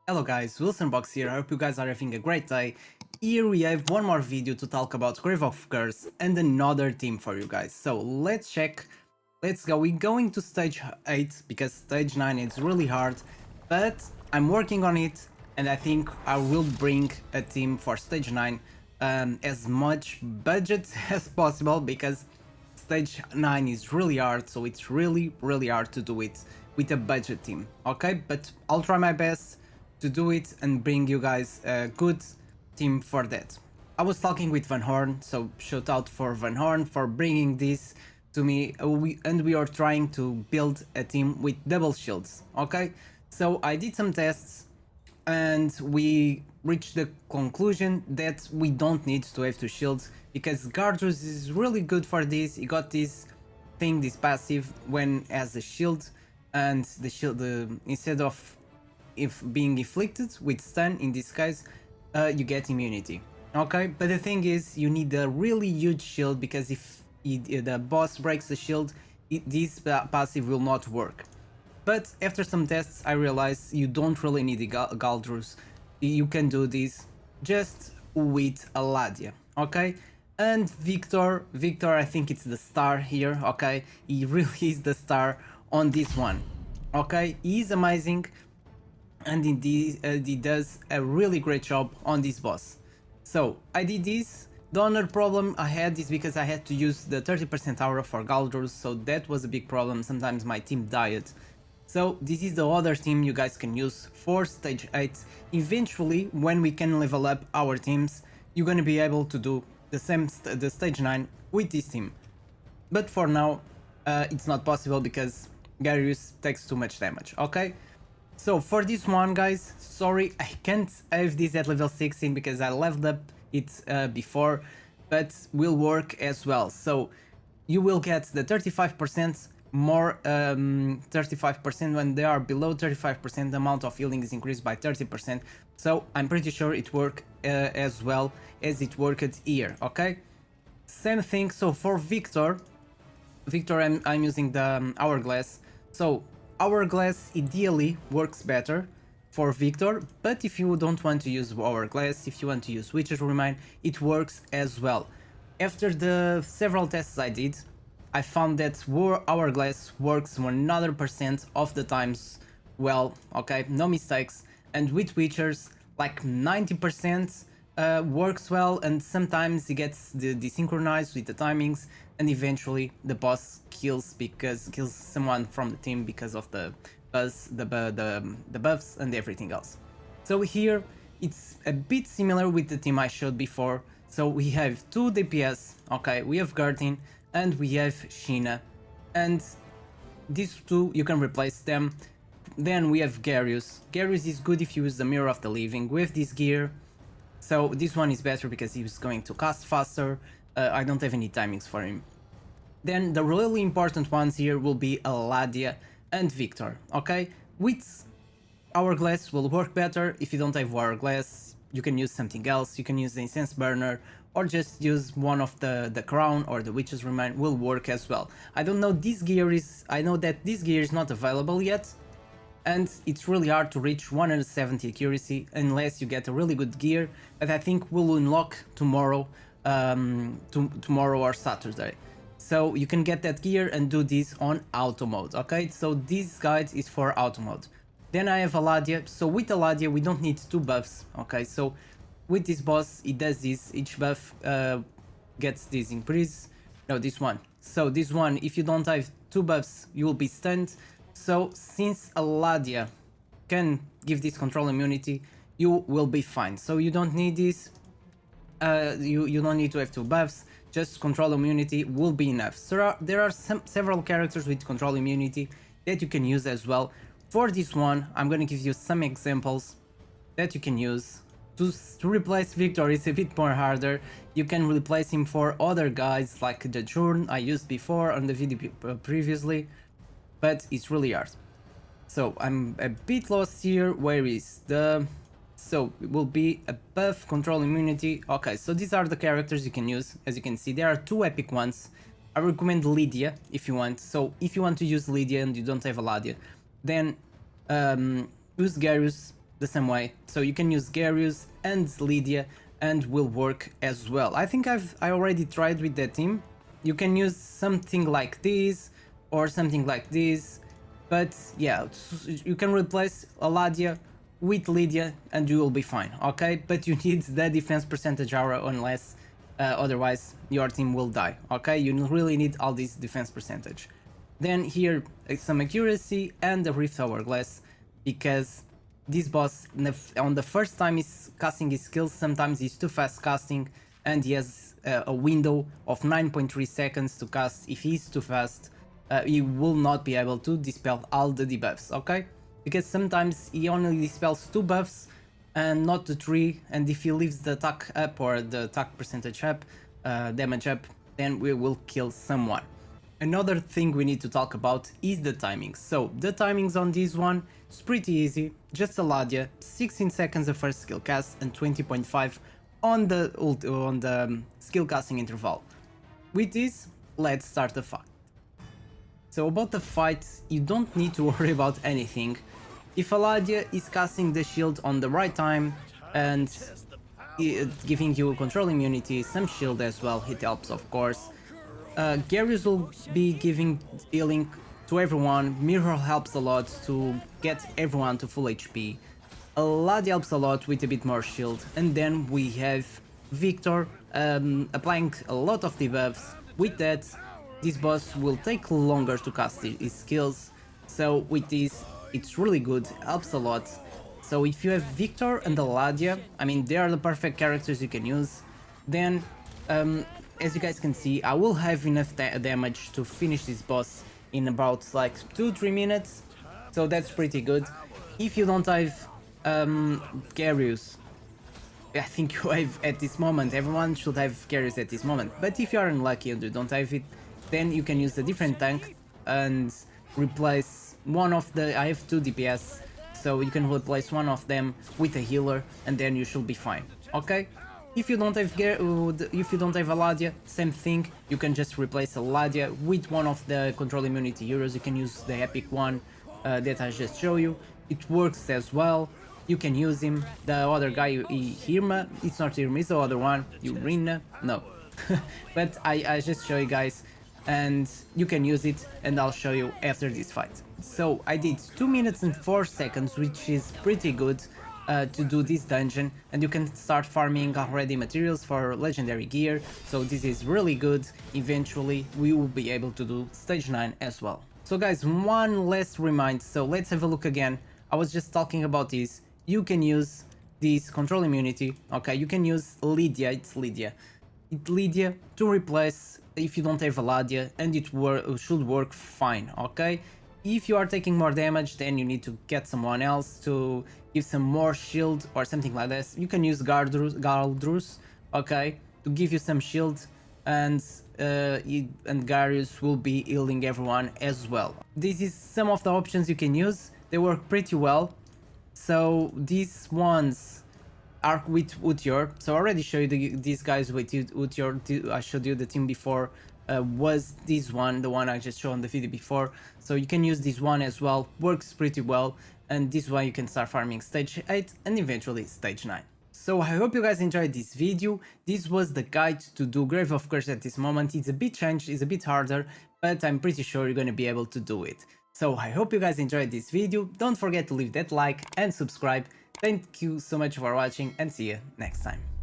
Hello guys, Wilsonbox here, I hope you guys are having a great day. Here we have one more video to talk about Grave of Curse and another team for you guys. So let's check, let's go. We're going to stage 8 because stage 9 is really hard, but I'm working on it and I think I will bring a team for stage 9 as much budget as possible because stage 9 is really hard, so it's really hard to do it with a budget team, okay? But I'll try my best to do it and bring you guys a good team for that. I was talking with Van Horn, so shout out for Van Horn for bringing this to me. We are trying to build a team with double shields, okay? So I did some tests and we reached the conclusion that we don't need to have two shields because Gardrus is really good for this. He got this thing, this passive when as a shield, and the shield instead of if being inflicted with stun in this case, you get immunity. Okay, but the thing is, you need a really huge shield because if the boss breaks the shield, this passive will not work. But after some tests, I realized you don't really need the Galdrus. You can do this just with Aladia, okay? And Victor, I think it's the star here, okay? He really is the star on this one, okay? He's amazing and indeed he does a really great job on this boss. So I did this. The only problem I had is because I had to use the 30% aura for Galdrus, so that was a big problem. Sometimes my team died. So this is the other team you guys can use for stage 8. Eventually, when we can level up our teams, you're gonna be able to do the same the stage 9 with this team. But for now, it's not possible because Garius takes too much damage, okay? So for this one, guys, sorry, I can't have this at level 16 because I leveled up it before, but will work as well. So you will get the 35% more, 35% when they are below 35%, the amount of healing is increased by 30%. So I'm pretty sure it worked as well as it worked here, okay? Same thing, so for Victor, I'm using the Hourglass. So Hourglass ideally works better for Victor, but if you don't want to use Hourglass, if you want to use Witcher's Remind, it works as well. After the several tests I did, I found that Hourglass works 100% of the times well, okay, no mistakes, and with Witchers, like 90% works well, and sometimes it gets desynchronized with the timings, and eventually the boss kills someone from the team because of the buzz, the buffs and everything else. So here it's a bit similar with the team I showed before. So we have two DPS, okay, we have Gertin and we have Sheena, and these two you can replace them. Then we have Garius. Garius is good if you use the Mirror of the Living with this gear. So this one is better because he's going to cast faster. I don't have any timings for him. Then the really important ones here will be Aladia and Victor, okay? With Hourglass will work better. If you don't have Hourglass, you can use something else. You can use the Incense Burner or just use one of the Crown or the Witch's Remind will work as well. I don't know, I know that this gear is not available yet, and it's really hard to reach 170 accuracy unless you get a really good gear that I think will unlock tomorrow, tomorrow or Saturday. So you can get that gear and do this on auto mode, okay? So this guide is for auto mode. Then I have Aladia. So with Aladia we don't need two buffs, okay? So with this boss it does this, each buff gets this increase, no, this one. So this one, if you don't have two buffs you will be stunned. So since Aladia can give this control immunity, you will be fine. So you don't need this, you don't need to have two buffs, just control immunity will be enough. So there are several characters with control immunity that you can use as well. For this one, I'm gonna give you some examples that you can use. To replace Victor is a bit more harder. You can replace him for other guys like the Jurn I used before on the video previously, but it's really hard. So I'm a bit lost here. Where is the... So it will be a buff, control immunity. Okay, so these are the characters you can use. As you can see, there are two epic ones. I recommend Lydia if you want. So if you want to use Lydia and you don't have Aladia, then use Garius the same way. So you can use Garius and Lydia and will work as well. I think I already tried with that team. You can use something like this or something like this, but yeah, you can replace Aladia with Lydia and you will be fine, okay? But you need the defense percentage aura unless otherwise your team will die, okay? You really need all this defense percentage. Then here some accuracy and the Rift Hourglass, because this boss on the first time he's casting his skills, sometimes he's too fast casting and he has a window of 9.3 seconds to cast. If he's too fast, he will not be able to dispel all the debuffs, okay? Because sometimes he only dispels 2 buffs and not the 3, and if he leaves the attack up or the attack percentage up, damage up, then we will kill someone. Another thing we need to talk about is the timings. So the timings on this one is pretty easy, just a Ladia, 16 seconds of first skill cast and 20.5 on the skill casting interval. With this, let's start the fight. So about the fight, you don't need to worry about anything. If Aladia is casting the shield on the right time and giving you control immunity, some shield as well, it helps of course. Garius will be giving healing to everyone, Mirror helps a lot to get everyone to full HP, Aladia helps a lot with a bit more shield, and then we have Victor applying a lot of debuffs. With that, this boss will take longer to cast his skills, so with this it's really good, helps a lot. So if you have Victor and Aladia, I mean they are the perfect characters you can use, then as you guys can see, I will have enough damage to finish this boss in about like 2-3 minutes, so that's pretty good. If you don't have Garius, I think you have at this moment, everyone should have Garius at this moment, but if you are unlucky and you don't have it, then you can use a different tank and replace one of the, I have 2 DPS, so you can replace one of them with a healer and then you should be fine, okay? If you don't have Aladia, same thing, you can just replace Aladia with one of the control immunity heroes. You can use the epic one that I just showed you, it works as well. You can use him. The other guy, Irma, it's not Irma, it's the other one, Urina, no. But I just show you guys, and you can use it, and I'll show you after this fight. So I did 2 minutes and 4 seconds, which is pretty good to do this dungeon, and you can start farming already materials for legendary gear, so this is really good. Eventually we will be able to do stage 9 as well. So guys, one last remind, so let's have a look again. I was just talking about this. You can use this control immunity, okay? You can use Lydia, it's Lydia to replace if you don't have Aladia, and it should work fine, okay? If you are taking more damage, then you need to get someone else to give some more shield or something like this. You can use Galdrus, okay, to give you some shield, and Garius will be healing everyone as well. This is some of the options you can use. They work pretty well. So these ones are with Utior. So I already showed you these guys with Utior. I showed you the team before. Was this one, the one I just showed on the video before. So you can use this one as well, works pretty well, and this one you can start farming stage 8 and eventually stage 9. So I hope you guys enjoyed this video. This was the guide to do Grave of Curse at this moment. It's a bit changed, it's a bit harder, but I'm pretty sure you're gonna be able to do it. So I hope you guys enjoyed this video. Don't forget to leave that like and subscribe. Thank you so much for watching, and see you next time.